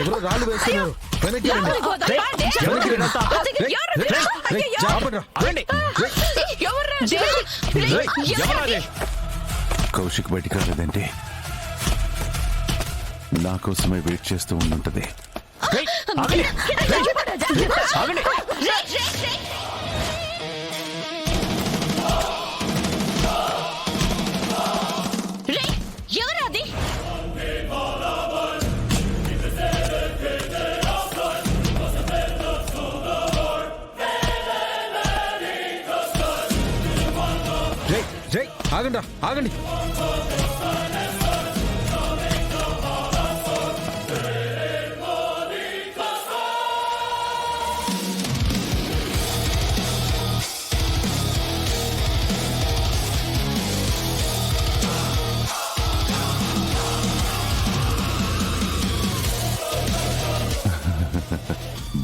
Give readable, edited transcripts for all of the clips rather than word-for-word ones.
ఎవరో రాళ్ళు వేస్తున్నారు. వెనక్కి రండి. వెనక్కి రండి. జాగ్రత్త. కౌశిక్ బయటికి రాలేదంటే నా కోసమే వెయిట్ చేస్తూ ఉండుంటది. ఎవరది? జై జై ఆగండి ఆగండి.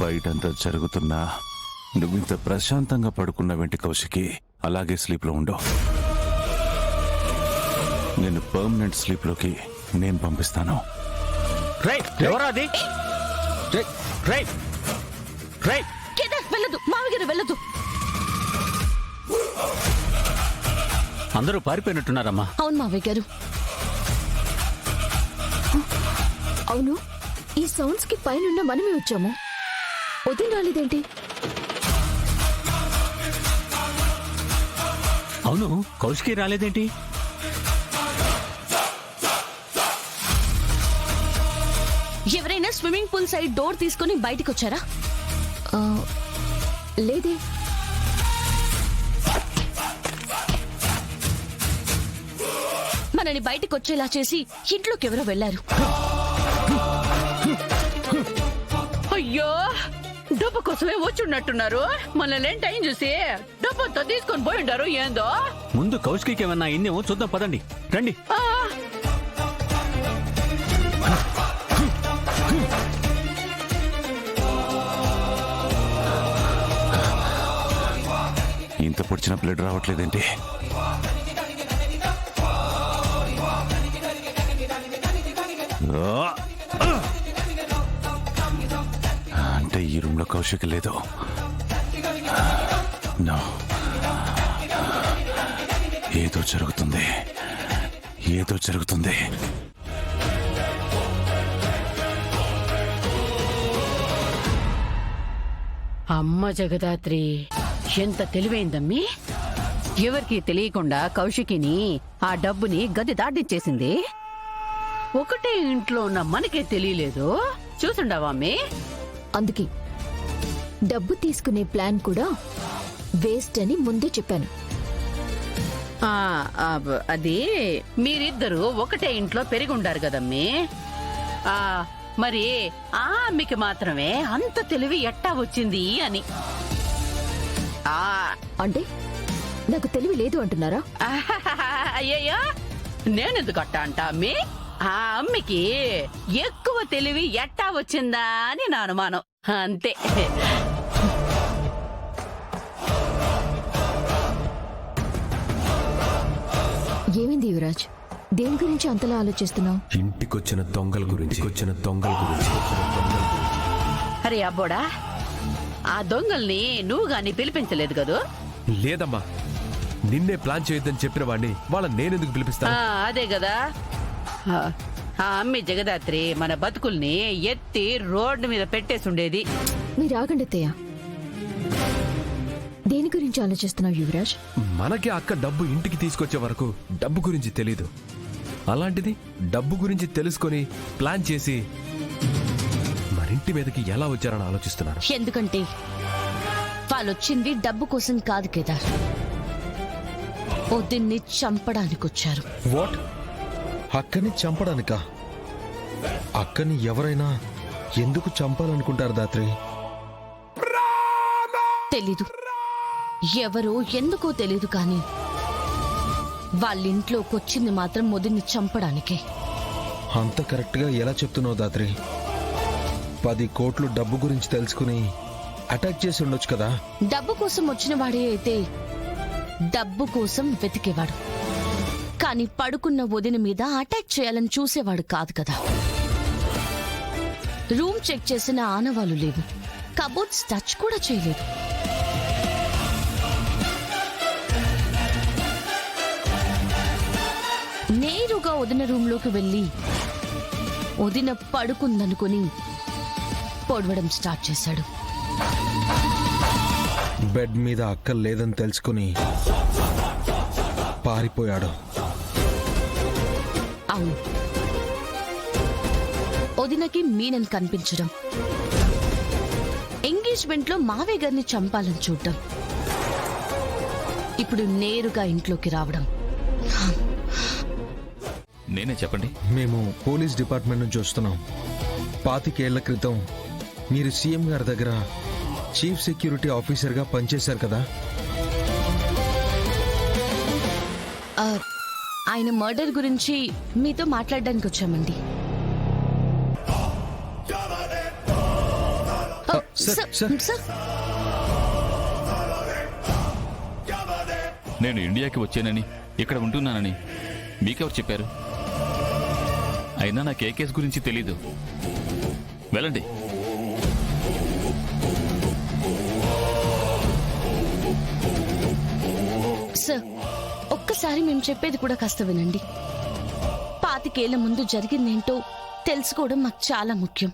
బయటంతా జరుగుతున్నా నువ్వింత ప్రశాంతంగా పడుకున్నావేంటి కౌశికి? అలాగే స్లీప్ లో ఉండవు. నేను పర్మనెంట్ స్లీప్ లోకి నేను పంపిస్తాను. వెళ్ళదు మామగారు, వెళ్ళదు. అందరూ పారిపోయినట్టున్నారమ్మా. అవును మావయ్య గారు. అవును, ఈ సౌండ్స్ కి పైన మనమే వచ్చాము. వదిన రాలేదేంటి? అవును, కౌశికి రాలేదేంటి? ఎవరైనా స్విమ్మింగ్ పూల్ సైడ్ డోర్ తీసుకుని బయటికి వచ్చారా? లేదే. మనని బయటికి వచ్చేలా చేసి ఇంట్లోకి ఎవరో వెళ్లారు. అయ్యో, డబ్బు కోసమే వచ్చున్నట్టున్నారు. మనల్ని టైం చూసి డబ్బంతా తీసుకొని పోయి ఉండారు. ఏందో ముందు కౌశికి ఏమన్నా ఇన్నేమో చూద్దాం, పదండి రండి. ఇంత పొడిచిన బ్లడ్ రావట్లేదేంటి? అంటే ఈ రూమ్ లో కౌశిక్ లేదు. నో, ఏదో జరుగుతుంది, ఏదో జరుగుతుంది. అమ్మ జగదాత్రి, ఎంత తెలివైందమ్మీ. ఎవరికి తెలియకుండా కౌశికిని ఆ డబ్బుని గది దాటించేసింది. ఒకటే ఇంట్లో ఉన్న మనకే తెలియలేదు. చూసుండవా అమ్మీ? అందుకే డబ్బు తీసుకునే ప్లాన్ కూడా వేస్ట్ అని ముందే చెప్పాను. అది మీరిద్దరూ ఒకటే ఇంట్లో పెరిగుండారు కదమ్మీ. మరి మీకు మాత్రమే అంత తెలివి ఎట్టా వచ్చింది అని. అంటే నాకు తెలివి లేదు అంటున్నారా? అయ్యయ్యో, నేనెందుకు అట్టా అంటా అమ్మీ? ఆ అమ్మికి ఎక్కువ తెలివి ఎట్టా వచ్చిందా అని నా అనుమానం, అంతే. ఏమైంది యువరాజ్? దేని గురించి అంతలా ఆలోచిస్తున్నావు? ఇంటికొచ్చిన దొంగల గురించి. అరే అబ్బోడా, ఆ దొంగల్ని నువ్వు గాని పిలిపించలేదు కదూ? లేదమ్మా, నిన్నే ప్లాన్ చేయొద్దని చెప్పిన వాడిని వాళ్ళని నేనెందుకు పిలిపిస్తాను? అదే కదా. ఆ అమ్మి జగదాత్రి మన బతుకుల్ని ఎత్తి రోడ్డు మీద పెట్టేసుండేది. మీరు ఆగండి అత్తయ్య. దేని గురించి ఆలోచిస్తున్నావు యువరాజ్? మనకి అక్క డబ్బు ఇంటికి తీసుకొచ్చే వరకు డబ్బు గురించి తెలీదు. అలాంటిది డబ్బు గురించి తెలుసుకొని ప్లాన్ చేసి మరింటి మీదకి ఎలా వచ్చారని ఆలోచిస్తున్నారు. ఎందుకంటే వాళ్ళొచ్చింది డబ్బు కోసం కాదు కేదార్, వదిన్ని చంపడానికి వచ్చారు. వాట్? అక్కని చంపడానికా? అక్కని ఎవరైనా ఎందుకు చంపాలనుకుంటారు దాత్రి? తెలీదు, ఎవరో ఎందుకో తెలీదు, కానీ వాళ్ళింట్లోకి వచ్చింది మాత్రం వదిన్ని చంపడానికే. అంత కరెక్ట్ గా ఎలా చెప్తున్నావు దాత్రి? 10 కోట్లు డబ్బు గురించి తెలుసుకుని అటాక్ చేసి ఉండొచ్చు కదా. డబ్బు కోసం వచ్చిన వాడే అయితే డబ్బు కోసం వెతికేవాడు, కానీ పడుకున్న వదిన మీద అటాక్ చేయాలని చూసేవాడు కాదు కదా. రూమ్ చెక్ చేసిన ఆనవాలు లేవు. కబోర్డ్స్ టచ్ కూడా చేయలేదు. నేరుగా వదిన రూమ్లోకి వెళ్ళి వదిన పడుకుందనుకుని పొడవడం స్టార్ట్ చేశాడు. బెడ్ మీద అక్క లేదని తెలుసుకుని పారిపోయాడు. అవును, వదినకి మీనన్ కనిపించడం, ఎంగేజ్మెంట్ లో మావయ్య గారిని చంపాలని చూడటం, ఇప్పుడు నేరుగా ఇంట్లోకి రావడం. నేనే చెప్పండి. మేము పోలీస్ డిపార్ట్మెంట్ నుంచి వస్తున్నాం. 25 ఏళ్ల క్రితం మీరు సీఎం గారి దగ్గర చీఫ్ సెక్యూరిటీ ఆఫీసర్గా పనిచేశారు కదా. ఆయన మర్డర్ గురించి మీతో మాట్లాడడానికి వచ్చామండి. Sir, sir. సార్, నేను ఇండియాకి వచ్చానని, ఇక్కడ ఉంటున్నానని మీకెవరు చెప్పారు? అయినా నాకు ఏ కేసు గురించి తెలీదు. వెళ్ళండి. సార్, ఒక్కసారి మేము చెప్పేది కూడా కాస్త వినండి. 25 ఏళ్ల ముందు జరిగిందేంటో తెలుసుకోవడం మాకు చాలా ముఖ్యం.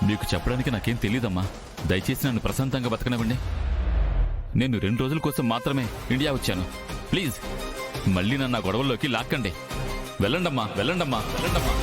మీకు చెప్పడానికి నాకేం తెలీదమ్మా. దయచేసి నన్ను ప్రశాంతంగా బతకనివ్వండి. నేను 2 రోజుల కోసం మాత్రమే ఇండియా వచ్చాను. ప్లీజ్ మళ్ళీ నన్ను ఆ గొడవల్లోకి లాక్కండి. వెళ్ళండమ్మా, వెళ్ళండమ్మా, వెళ్ళండమ్మా.